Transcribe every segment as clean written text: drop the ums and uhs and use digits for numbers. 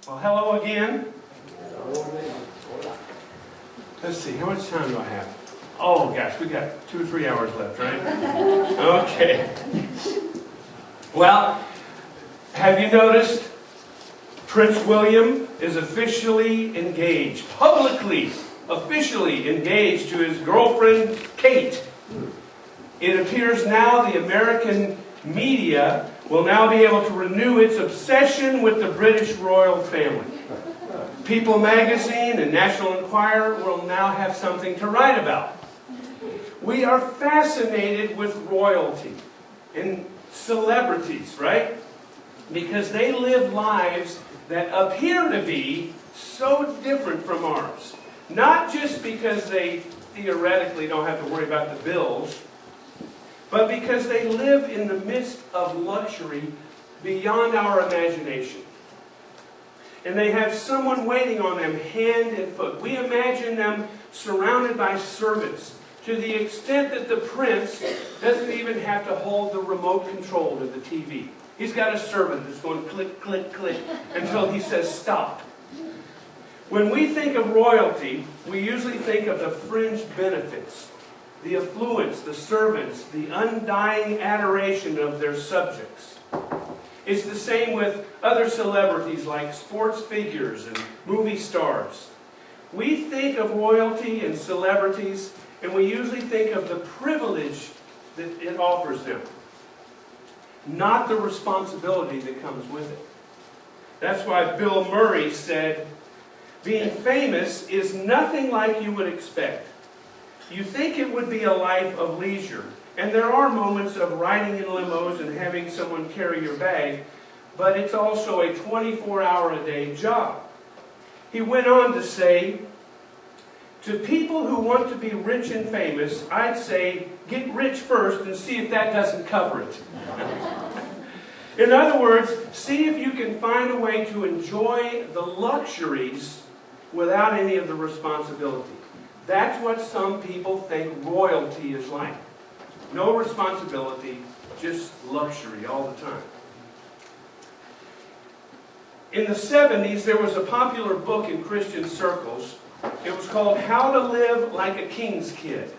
Well, hello again. Let's see, how much time do I have? Oh gosh, we got 2 or 3 hours left, right? Okay. Well, have you noticed Prince William is officially engaged, officially engaged to his girlfriend, Kate. It appears now the American media will now be able to renew its obsession with the British royal family. People magazine and National Enquirer will now have something to write about. We are fascinated with royalty and celebrities, right? Because they live lives that appear to be so different from ours. Not just because they theoretically don't have to worry about the bills, but because they live in the midst of luxury beyond our imagination. And they have someone waiting on them hand and foot. We imagine them surrounded by servants to the extent that the prince doesn't even have to hold the remote control to the TV. He's got a servant that's going click, click, click until he says stop. When we think of royalty, we usually think of the fringe benefits, the affluence, the servants, the undying adoration of their subjects. It's the same with other celebrities like sports figures and movie stars. We think of royalty and celebrities, and we usually think of the privilege that it offers them, not the responsibility that comes with it. That's why Bill Murray said, "Being famous is nothing like you would expect. You think it would be a life of leisure, and there are moments of riding in limos and having someone carry your bag, but it's also a 24-hour-a-day job." He went on to say, "To people who want to be rich and famous, I'd say, get rich first and see if that doesn't cover it." In other words, see if you can find a way to enjoy the luxuries without any of the responsibility. That's what some people think royalty is like. No responsibility, just luxury all the time. In the 70s, there was a popular book in Christian circles. It was called How to Live Like a King's Kid.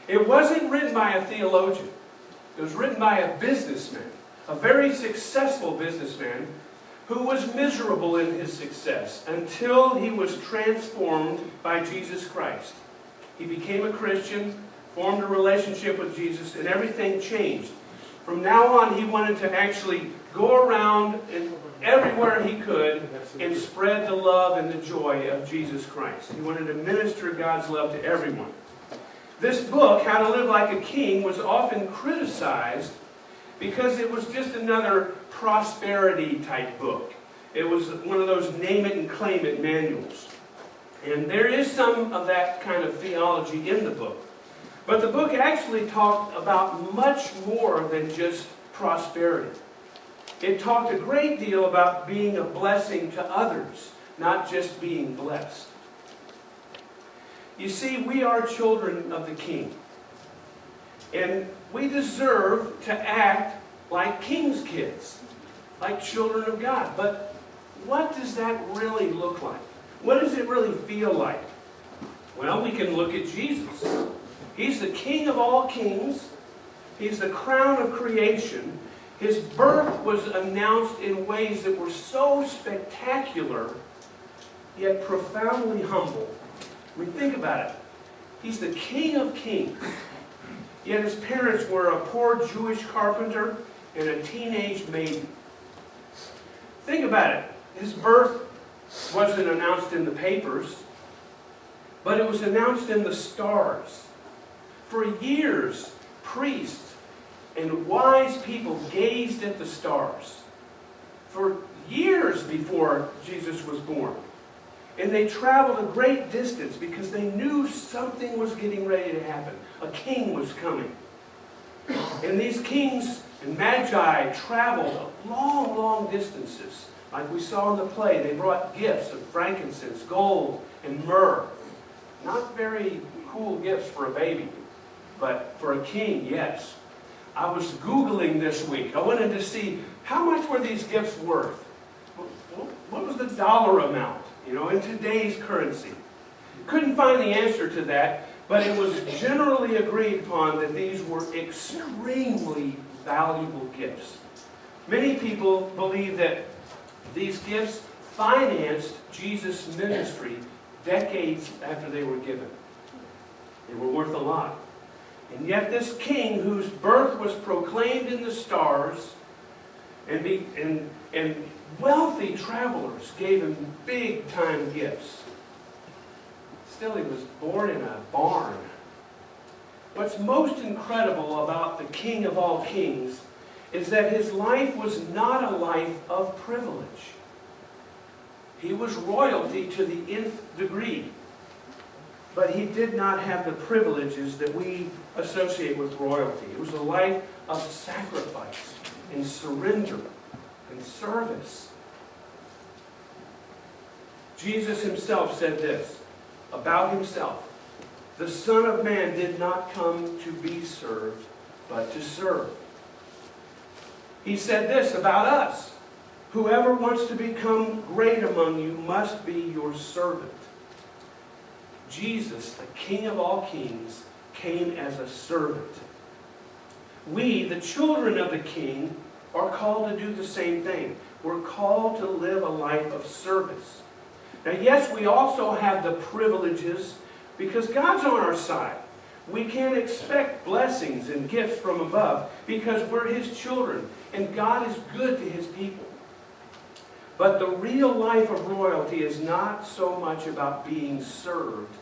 It wasn't written by a theologian. It was written by a businessman, a very successful businessman who was miserable in his success until he was transformed by Jesus Christ. He became a Christian, formed a relationship with Jesus, and everything changed. From now on, he wanted to actually go around and everywhere he could and spread the love and the joy of Jesus Christ. He wanted to minister God's love to everyone. This book, How to Live Like a King, was often criticized because it was just another prosperity type book. It was one of those name it and claim it manuals. And there is some of that kind of theology in the book. But the book actually talked about much more than just prosperity. It talked a great deal about being a blessing to others, not just being blessed. You see, we are children of the King. And we deserve to act like king's kids, like children of God. But what does that really look like? What does it really feel like? Well, we can look at Jesus. He's the King of all kings. He's the crown of creation. His birth was announced in ways that were so spectacular, yet profoundly humble. I mean, think about it. He's the King of kings. Yet his parents were a poor Jewish carpenter and a teenage maiden. Think about it. His birth wasn't announced in the papers, but it was announced in the stars. For years, priests and wise people gazed at the stars. For years before Jesus was born. And they traveled a great distance because they knew something was getting ready to happen. A king was coming. And these kings and magi traveled long, long distances. Like we saw in the play, they brought gifts of frankincense, gold, and myrrh. Not very cool gifts for a baby, but for a king, yes. I was Googling this week. I wanted to see how much were these gifts worth. What was the dollar amount, in today's currency? Couldn't find the answer to that, but it was generally agreed upon that these were extremely valuable gifts. Many people believe that these gifts financed Jesus' ministry decades after they were given. They were worth a lot. And yet this king, whose birth was proclaimed in the stars, and wealthy travelers gave him big-time gifts. Still, he was born in a barn. What's most incredible about the King of all kings is that his life was not a life of privilege. He was royalty to the nth degree. But he did not have the privileges that we associate with royalty. It was a life of sacrifice and surrender and service. Jesus himself said this about himself: "The Son of Man did not come to be served, but to serve." He said this about us: "Whoever wants to become great among you must be your servant." Jesus, the King of all kings, came as a servant. We, the children of the King, are called to do the same thing. We're called to live a life of service. Now, yes, we also have the privileges because God's on our side. We can't expect blessings and gifts from above because we're His children, and God is good to His people. But the real life of royalty is not so much about being served.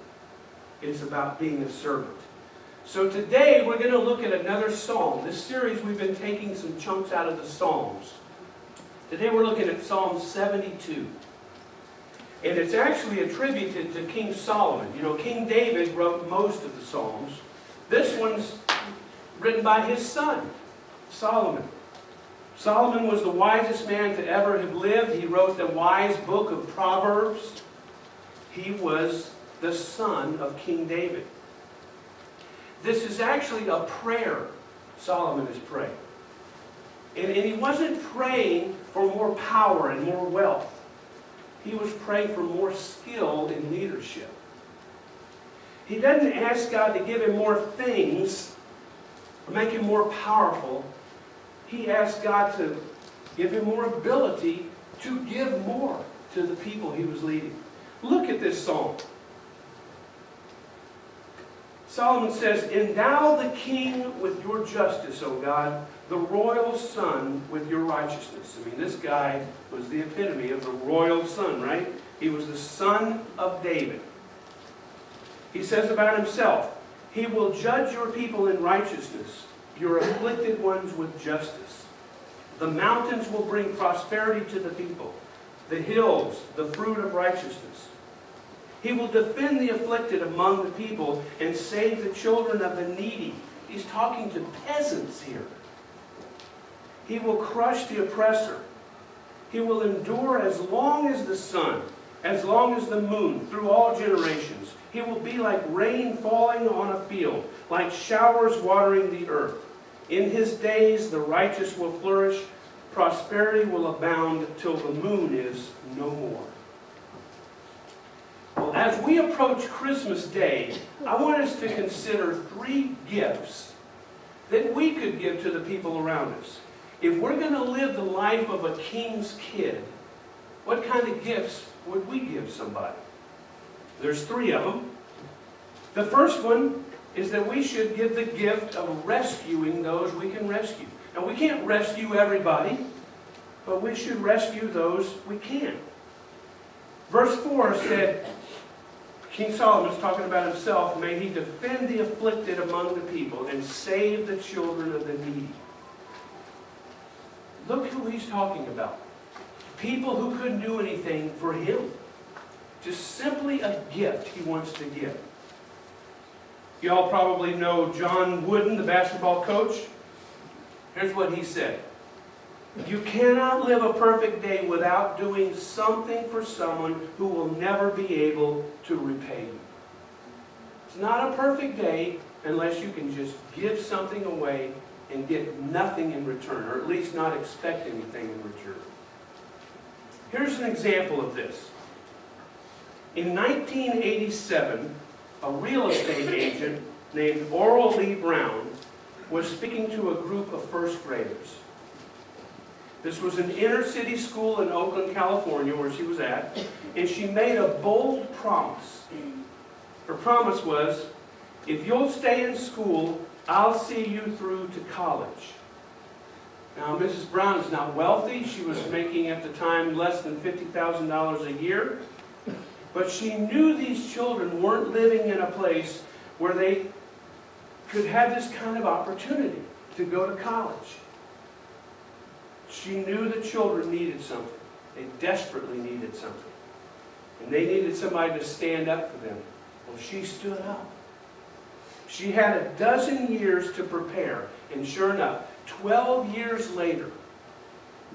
It's about being a servant. So today we're going to look at another psalm. This series we've been taking some chunks out of the Psalms. Today we're looking at Psalm 72. And it's actually attributed to King Solomon. King David wrote most of the Psalms. This one's written by his son, Solomon. Solomon was the wisest man to ever have lived. He wrote the wise book of Proverbs. He was the son of King David. This is actually a prayer Solomon is praying. And he wasn't praying for more power and more wealth. He was praying for more skill in leadership. He doesn't ask God to give him more things or make him more powerful. He asked God to give him more ability to give more to the people he was leading. Look at this psalm. Solomon says, "Endow the king with your justice, O God, the royal son with your righteousness." I mean, this guy was the epitome of the royal son, right? He was the son of David. He says about himself, "He will judge your people in righteousness, your afflicted ones with justice. The mountains will bring prosperity to the people, the hills, the fruit of righteousness. He will defend the afflicted among the people and save the children of the needy." He's talking to peasants here. "He will crush the oppressor. He will endure as long as the sun, as long as the moon, through all generations. He will be like rain falling on a field, like showers watering the earth. In his days the righteous will flourish. Prosperity will abound till the moon is no more." Well, as we approach Christmas Day, I want us to consider 3 gifts that we could give to the people around us. If we're going to live the life of a king's kid, what kind of gifts would we give somebody? There's 3 of them. The first one is that we should give the gift of rescuing those we can rescue. Now, we can't rescue everybody, but we should rescue those we can. Verse 4 said, King Solomon's talking about himself, "May he defend the afflicted among the people and save the children of the needy." Look who he's talking about. People who couldn't do anything for him. Just simply a gift he wants to give. You all probably know John Wooden, the basketball coach. Here's what he said: "You cannot live a perfect day without doing something for someone who will never be able to repay you." It's not a perfect day unless you can just give something away and get nothing in return, or at least not expect anything in return. Here's an example of this. In 1987, a real estate agent named Oral Lee Brown was speaking to a group of first graders. This was an inner city school in Oakland, California, where she was at, and she made a bold promise. Her promise was, if you'll stay in school, I'll see you through to college. Now, Mrs. Brown is not wealthy. She was making at the time less than $50,000 a year. But she knew these children weren't living in a place where they could have this kind of opportunity to go to college. She knew the children needed something. They desperately needed something. And they needed somebody to stand up for them. Well, she stood up. She had a dozen years to prepare. And sure enough, 12 years later,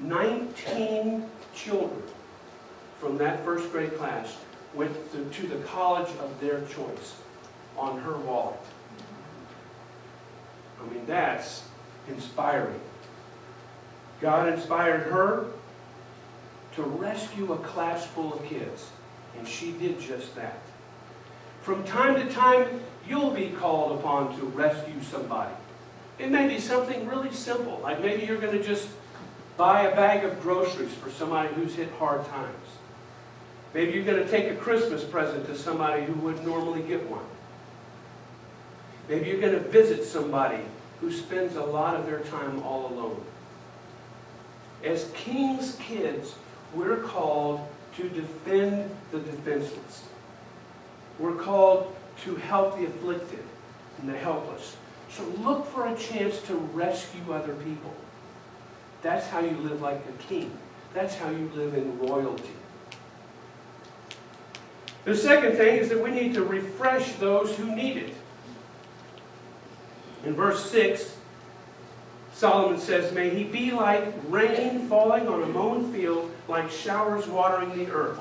19 children from that first grade class went to the college of their choice on her wallet. I mean, that's inspiring. God inspired her to rescue a class full of kids, and she did just that. From time to time, you'll be called upon to rescue somebody. It may be something really simple, like maybe you're going to just buy a bag of groceries for somebody who's hit hard times. Maybe you're going to take a Christmas present to somebody who wouldn't normally get one. Maybe you're going to visit somebody who spends a lot of their time all alone. As king's kids, we're called to defend the defenseless. We're called to help the afflicted and the helpless. So look for a chance to rescue other people. That's how you live like a king. That's how you live in royalty. The second thing is that we need to refresh those who need it. In verse 6, Solomon says, may he be like rain falling on a mown field, like showers watering the earth.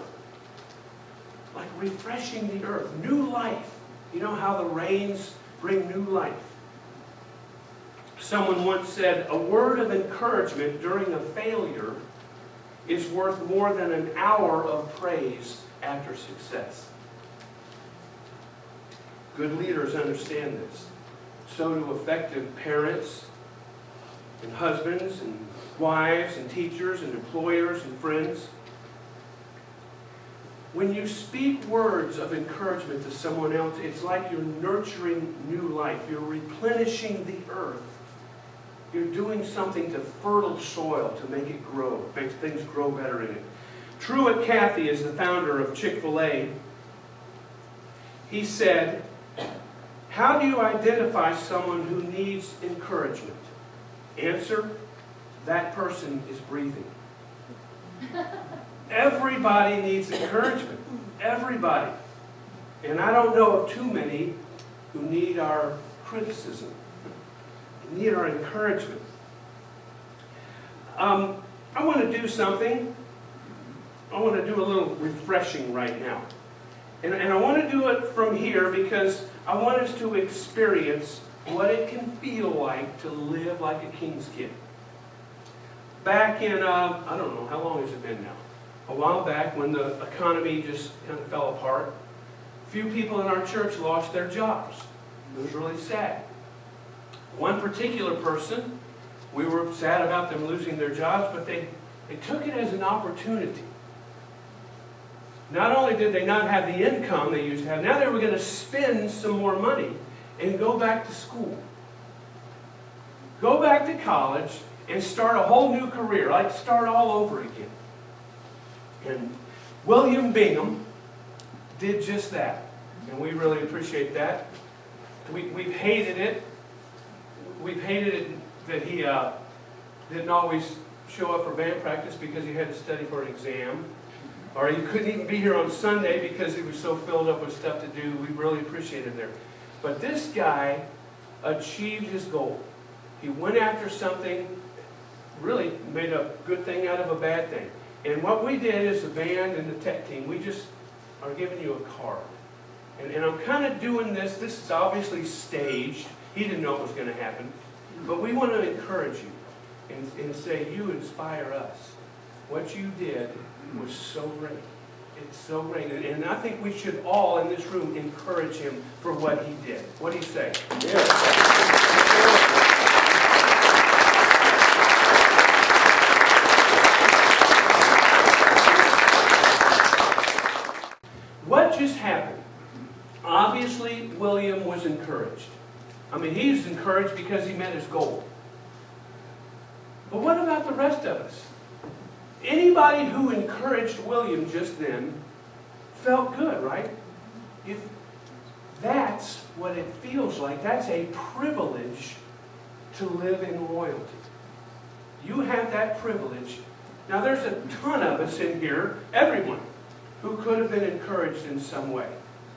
Like refreshing the earth, new life. You know how the rains bring new life. Someone once said, a word of encouragement during a failure is worth more than an hour of praise after success. Good leaders understand this. So do effective parents and husbands and wives and teachers and employers and friends. When you speak words of encouragement to someone else, it's like you're nurturing new life. You're replenishing the earth. You're doing something to fertile soil to make it grow, make things grow better in it. Truett Cathy is the founder of Chick-fil-A. He said, how do you identify someone who needs encouragement? Answer, that person is breathing. Everybody needs encouragement. Everybody. And I don't know of too many who need our criticism, who need our encouragement. I want to do something. I want to do a little refreshing right now. And I want to do it from here because I want us to experience what it can feel like to live like a king's kid. Back in, I don't know, how long has it been now? A while back when the economy just kind of fell apart, a few people in our church lost their jobs. It was really sad. One particular person, we were sad about them losing their jobs, but they took it as an opportunity. Not only did they not have the income they used to have, now they were going to spend some more money and go back to school. Go back to college and start a whole new career, like start all over again. And William Bingham did just that. And we really appreciate that. We've hated it. We've hated it that he didn't always show up for band practice because he had to study for an exam. Or he couldn't even be here on Sunday because he was so filled up with stuff to do. We really appreciated it. But this guy achieved his goal. He went after something, really made a good thing out of a bad thing. And what we did as the band and the tech team, we just are giving you a card. And I'm kind of doing this. This is obviously staged. He didn't know it was going to happen. But we want to encourage you and say, you inspire us. what you did was so great. It's so great. And I think we should all in this room encourage him for what he did. What do you say? Yeah. What just happened? Obviously, William was encouraged. I mean, he was encouraged because he met his goal. But what about the rest of us? Anybody who encouraged William just then felt good, right? If that's what it feels like, that's a privilege to live in royalty. You have that privilege. Now, there's a ton of us in here, everyone, who could have been encouraged in some way.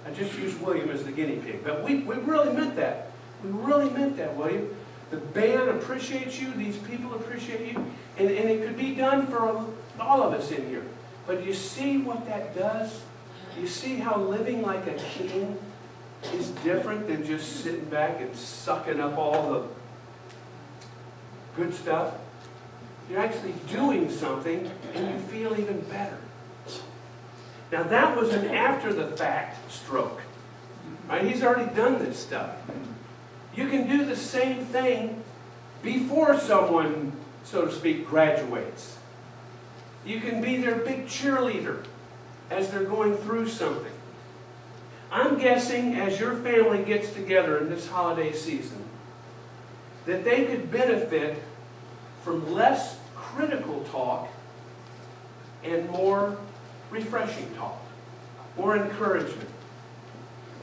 I just used William as the guinea pig, but we really meant that. We really meant that, William. The band appreciates you, these people appreciate you, and it could be done for all of us in here. But you see what that does? You see how living like a king is different than just sitting back and sucking up all the good stuff? You're actually doing something and you feel even better. Now that was an after-the-fact stroke. Right? He's already done this stuff. You can do the same thing before someone, so to speak, graduates. You can be their big cheerleader as they're going through something. I'm guessing as your family gets together in this holiday season, that they could benefit from less critical talk and more refreshing talk, more encouragement.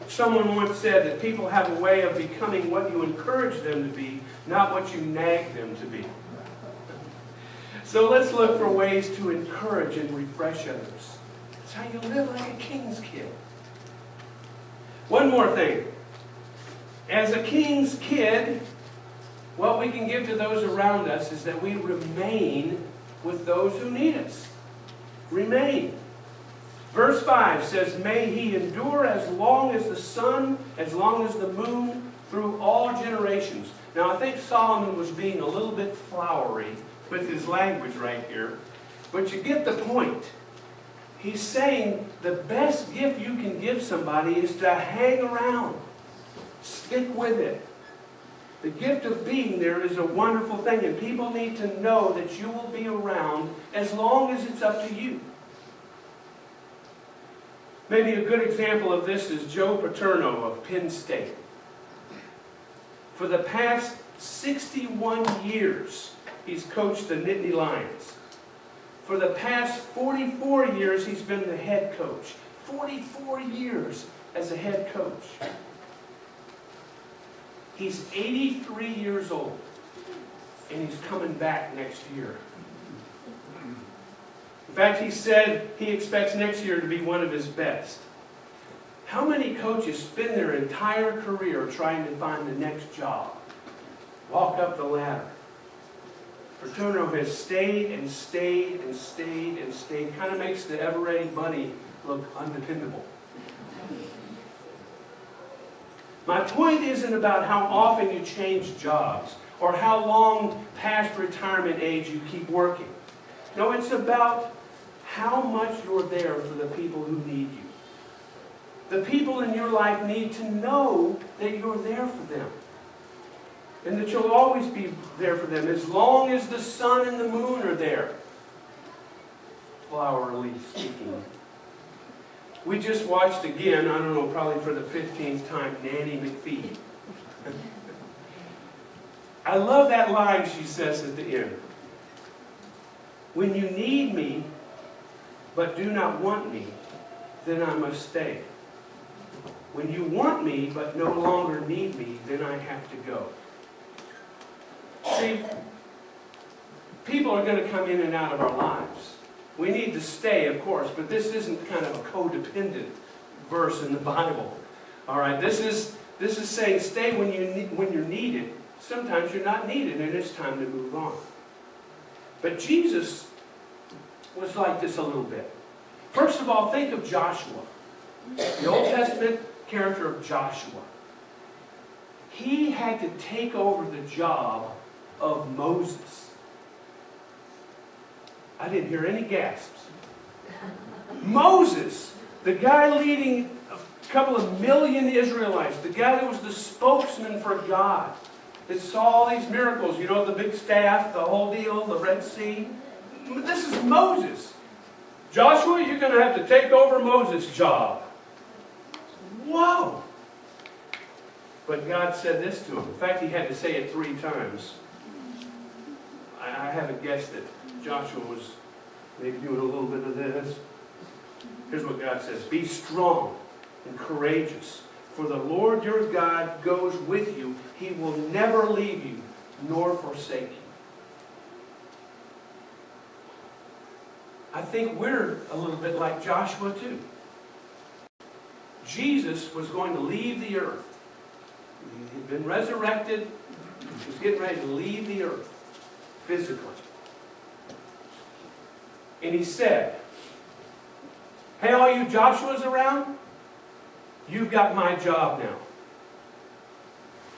Someone once said that people have a way of becoming what you encourage them to be, not what you nag them to be. So let's look for ways to encourage and refresh others. That's how you live like a king's kid. One more thing. As a king's kid, what we can give to those around us is that we remain with those who need us. Remain. Verse 5 says, may he endure as long as the sun, as long as the moon, through all generations. Now I think Solomon was being a little bit flowery with his language right here, but you get the point. He's saying the best gift you can give somebody is to hang around. Stick with it. The gift of being there is a wonderful thing, and people need to know that you will be around as long as it's up to you. Maybe a good example of this is Joe Paterno of Penn State. For the past 61 years, he's coached the Nittany Lions. For the past 44 years, he's been the head coach. 44 years as a head coach. He's 83 years old, and he's coming back next year. In fact, he said he expects next year to be one of his best. How many coaches spend their entire career trying to find the next job? Walk up the ladder. Paterno has stayed and stayed and stayed and stayed. Kind of makes the ever-ready bunny look undependable. My point isn't about how often you change jobs or how long past retirement age you keep working. No, it's about how much you're there for the people who need you. The people in your life need to know that you're there for them. And that you'll always be there for them as long as the sun and the moon are there. Flowery speaking. We just watched again, I don't know, probably for the 15th time, Nanny McPhee. I love that line she says at the end. When you need me, but do not want me, then I must stay. When you want me, but no longer need me, then I have to go. See, people are going to come in and out of our lives. We need to stay, of course, but this isn't kind of a codependent verse in the Bible. All right, this is saying stay when you're needed. Sometimes you're not needed, and it's time to move on. But Jesus was like this a little bit. First of all, think of Joshua, the Old Testament character of Joshua. He had to take over the job of Moses. I didn't hear any gasps. Moses, the guy leading a couple of million Israelites, the guy who was the spokesman for God, that saw all these miracles, you know, the big staff, the whole deal, the Red Sea. This is Moses. Joshua, you're going to have to take over Moses' job. Whoa! But God said this to him. In fact, he had to say it 3 times. I have a guess that Joshua was maybe doing a little bit of this. Here's what God says. Be strong and courageous, for the Lord your God goes with you. He will never leave you nor forsake you. I think we're a little bit like Joshua too. Jesus was going to leave the earth. He had been resurrected. He was getting ready to leave the earth physically. And he said, hey, all you Joshuas around, you've got my job now.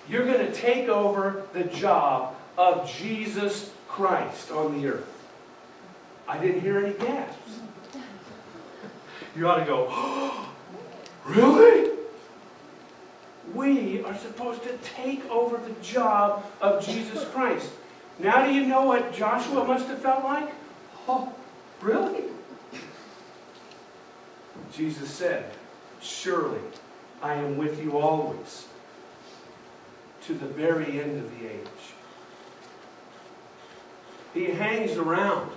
You're going to take over the job of Jesus Christ on the earth. I didn't hear any gasps. You ought to go, oh, really? We are supposed to take over the job of Jesus Christ. Now do you know what Joshua must have felt like? Oh, really? Jesus said, surely I am with you always, to the very end of the age. He hangs around.